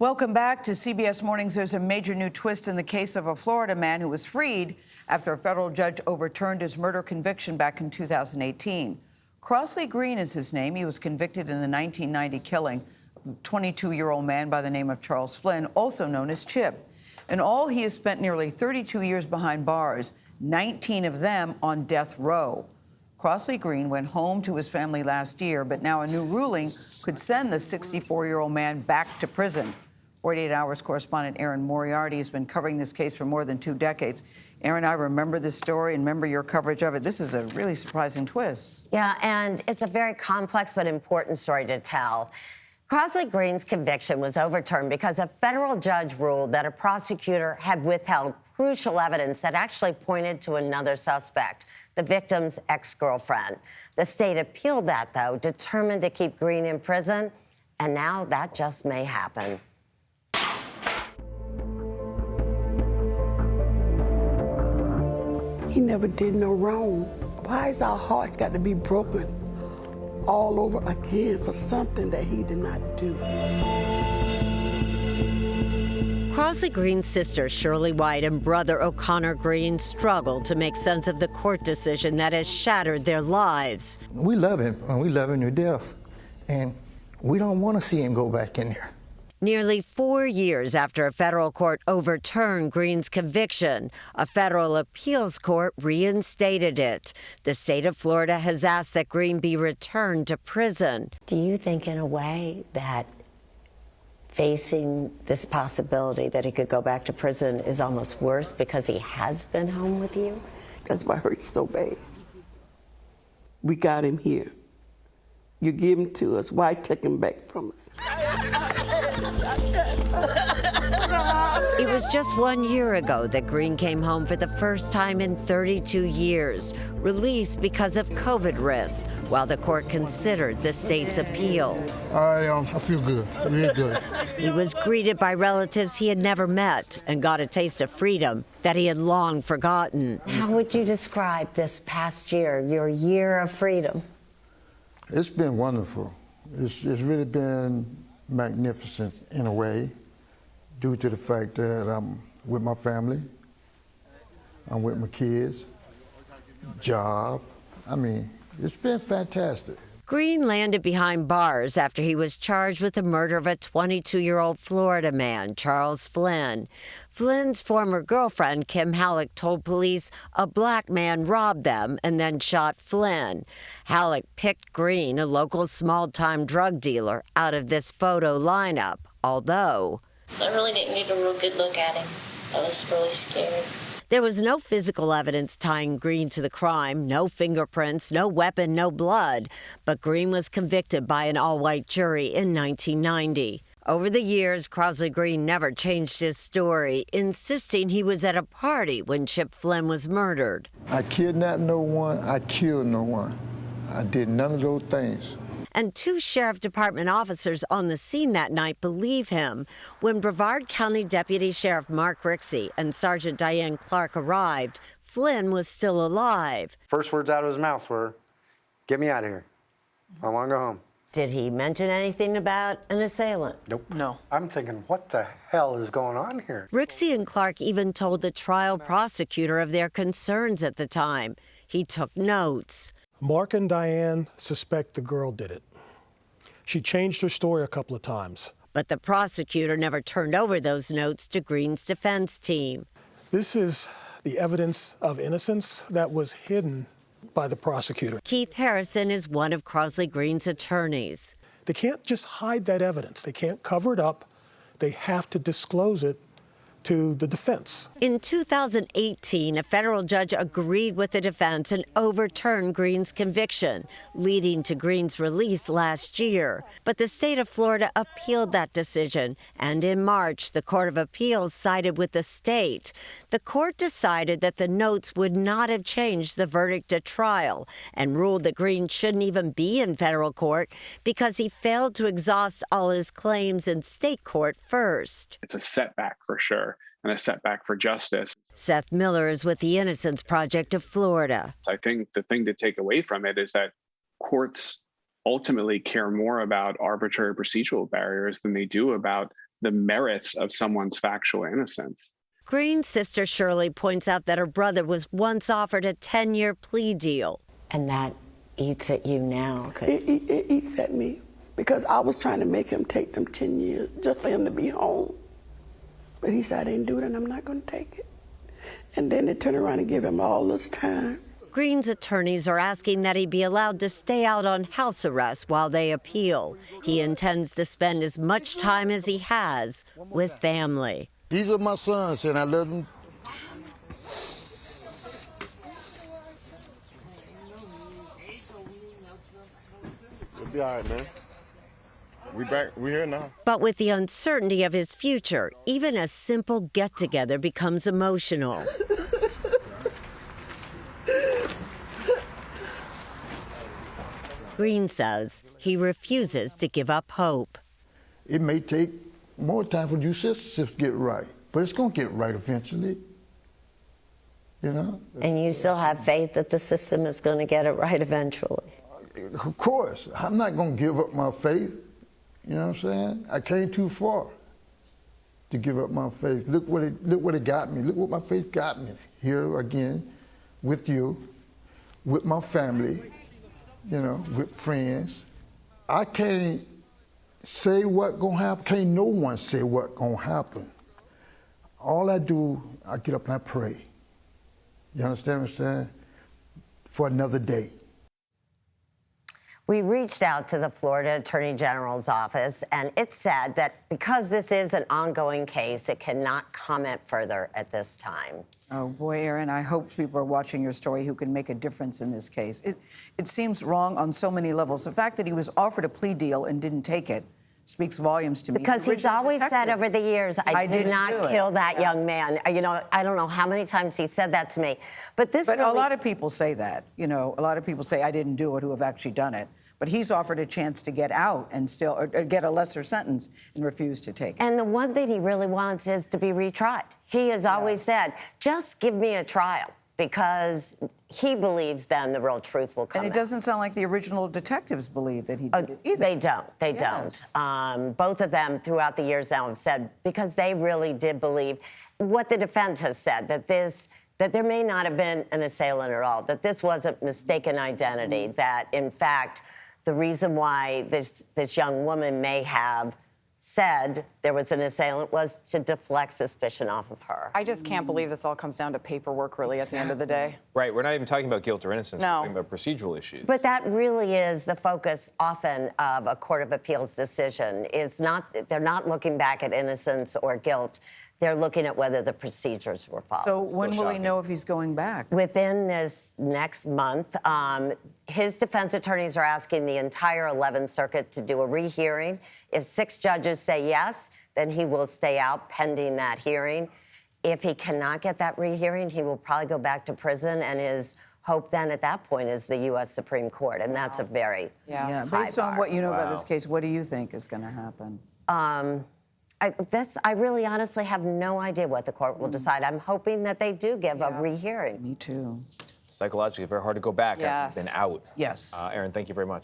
Welcome back to CBS Mornings. There's a major new twist in the case of a Florida man who was freed after a federal judge overturned his murder conviction back in 2018. Crosley Green is his name. He was convicted in the 1990 killing of a 22-year-old man by the name of Charles Flynn, also known as Chip. In all, he has spent nearly 32 years behind bars, 19 of them on death row. Crosley Green went home to his family last year, but now a new ruling could send the 64-year-old man back to prison. 48 Hours correspondent Erin Moriarty has been covering this case for more than 2 decades. Erin, I remember this story and remember your coverage of it. This is a really surprising twist. Yeah, and it's a very complex but important story to tell. Crosley Green's conviction was overturned because a federal judge ruled that a prosecutor had withheld crucial evidence that actually pointed to another suspect, the victim's ex-girlfriend. The state appealed that, though, determined to keep Green in prison, and now that just may happen. He never did no wrong. Why is our hearts got to be broken all over again for something that he did not do? Crosley Green's sister, Shirley White, and brother O'Connor Green struggled to make sense of the court decision that has shattered their lives. We love him, and we love him to death, and we don't want to see him go back in there. Nearly 4 years after a federal court overturned Green's conviction, a federal appeals court reinstated it. The state of Florida has asked that Green be returned to prison. Do you think, in a way, that facing this possibility that he could go back to prison is almost worse because he has been home with you? That's why it hurts so bad. We got him here. You give him to us. Why take him back from us? It was just 1 year ago that Green came home for the first time in 32 years, released because of COVID risks, while the court considered the state's appeal. I feel good, real good. He was greeted by relatives he had never met and got a taste of freedom that he had long forgotten. How would you describe this past year, your year of freedom? It's been wonderful. It's really been magnificent in a way, due to the fact that I'm with my family, I'm with my kids, job. I mean, it's been fantastic. Green landed behind bars after he was charged with the murder of a 22-year-old Florida man, Charles Flynn. Flynn's former girlfriend, Kim Halleck, told police a black man robbed them and then shot Flynn. Halleck picked Green, a local small-time drug dealer, out of this photo lineup, although I really didn't get a real good look at him. I was really scared. There was no physical evidence tying Green to the crime, no fingerprints, no weapon, no blood. But Green was convicted by an all-white jury in 1990. Over the years, Crosley Green never changed his story, insisting he was at a party when Chip Flynn was murdered. I kidnapped no one, I killed no one. I did none of those things. And 2 sheriff department officers on the scene that night believe him. When Brevard County Deputy Sheriff Mark Rixey and Sergeant Diane Clark arrived, Flynn was still alive. First words out of his mouth were, "Get me out of here. I want to go home." Did he mention anything about an assailant? Nope. No. I'm thinking, what the hell is going on here? Rixey and Clark even told the trial prosecutor of their concerns at the time. He took notes. Mark and Diane suspect the girl did it. She changed her story a couple of times. But the prosecutor never turned over those notes to Green's defense team. This is the evidence of innocence that was hidden by the prosecutor. Keith Harrison is one of Crosley Green's attorneys. They can't just hide that evidence. They can't cover it up. They have to disclose it to the defense. In 2018, a federal judge agreed with the defense and overturned Green's conviction, leading to Green's release last year. But the state of Florida appealed that decision, and in March, the Court of Appeals sided with the state. The court decided that the notes would not have changed the verdict at trial and ruled that Green shouldn't even be in federal court because he failed to exhaust all his claims in state court first. It's a setback for sure, and a setback for justice. Seth Miller is with the Innocence Project of Florida. I think the thing to take away from it is that courts ultimately care more about arbitrary procedural barriers than they do about the merits of someone's factual innocence. Green's sister Shirley points out that her brother was once offered a 10-year plea deal. And that eats at you now. It eats at me because I was trying to make him take them 10 years just for him to be home. But he said, I didn't do it and I'm not going to take it. And then they turn around and give him all this time. Green's attorneys are asking that he be allowed to stay out on house arrest while they appeal. He intends to spend as much time as he has with family. These are my sons, and I love them. It'll be all right, man. We back. We here now. But with the uncertainty of his future, even a simple get-together becomes emotional. Green says he refuses to give up hope. It may take more time for you sisters to get right, but it's going to get right eventually. You know? And you still have faith that the system is going to get it right eventually? Of course. I'm not going to give up my faith. You know what I'm saying? I came too far to give up my faith. Look what it got me. Look what my faith got me. Here again, with you, with my family, you know, with friends. I can't say what gonna happen. Can't no one say what gonna happen. All I do, I get up and I pray. You understand what I'm saying? For another day. We reached out to the Florida Attorney General's office, and it said that because this is an ongoing case, it cannot comment further at this time. Oh, boy, Erin, I hope people are watching your story who can make a difference in this case. It seems wrong on so many levels. The fact that he was offered a plea deal and didn't take it speaks volumes to me. Because he's always said over the years, I did not kill that young man. You know, I don't know how many times he said that to me. But a lot of people say that. You know, a lot of people say, I didn't do it, who have actually done it. But he's offered a chance to get out and still or get a lesser sentence and refused to take it. And the one thing he really wants is to be retried. He has always said, just give me a trial, because he believes then the real truth will come out. And it doesn't sound like the original detectives believe that he did it either. They don't. They don't. Both of them throughout the years now have said, because they really did believe what the defense has said, that there may not have been an assailant at all, that this was a mistaken identity, that in fact the reason why this young woman may have said there was an assailant was to deflect suspicion off of her. I just can't believe this all comes down to paperwork, really, at the end of the day. Right, we're not even talking about guilt or innocence, No. we're talking about procedural issues. But that really is the focus often of a Court of Appeals decision. They're not looking back at innocence or guilt. They're looking at whether the procedures were followed. So when will he know if he's going back? Within this next month, his defense attorneys are asking the entire 11th Circuit to do a rehearing. If 6 judges say yes, then he will stay out pending that hearing. If he cannot get that rehearing, he will probably go back to prison, and his hope then at that point is the U.S. Supreme Court, and that's a very high Based on bar. what you know about this case, what do you think is going to happen? I really honestly have no idea what the court will decide. I'm hoping that they do give a rehearing. Me too. Psychologically, very hard to go back after you've been out. Yes. Erin, thank you very much.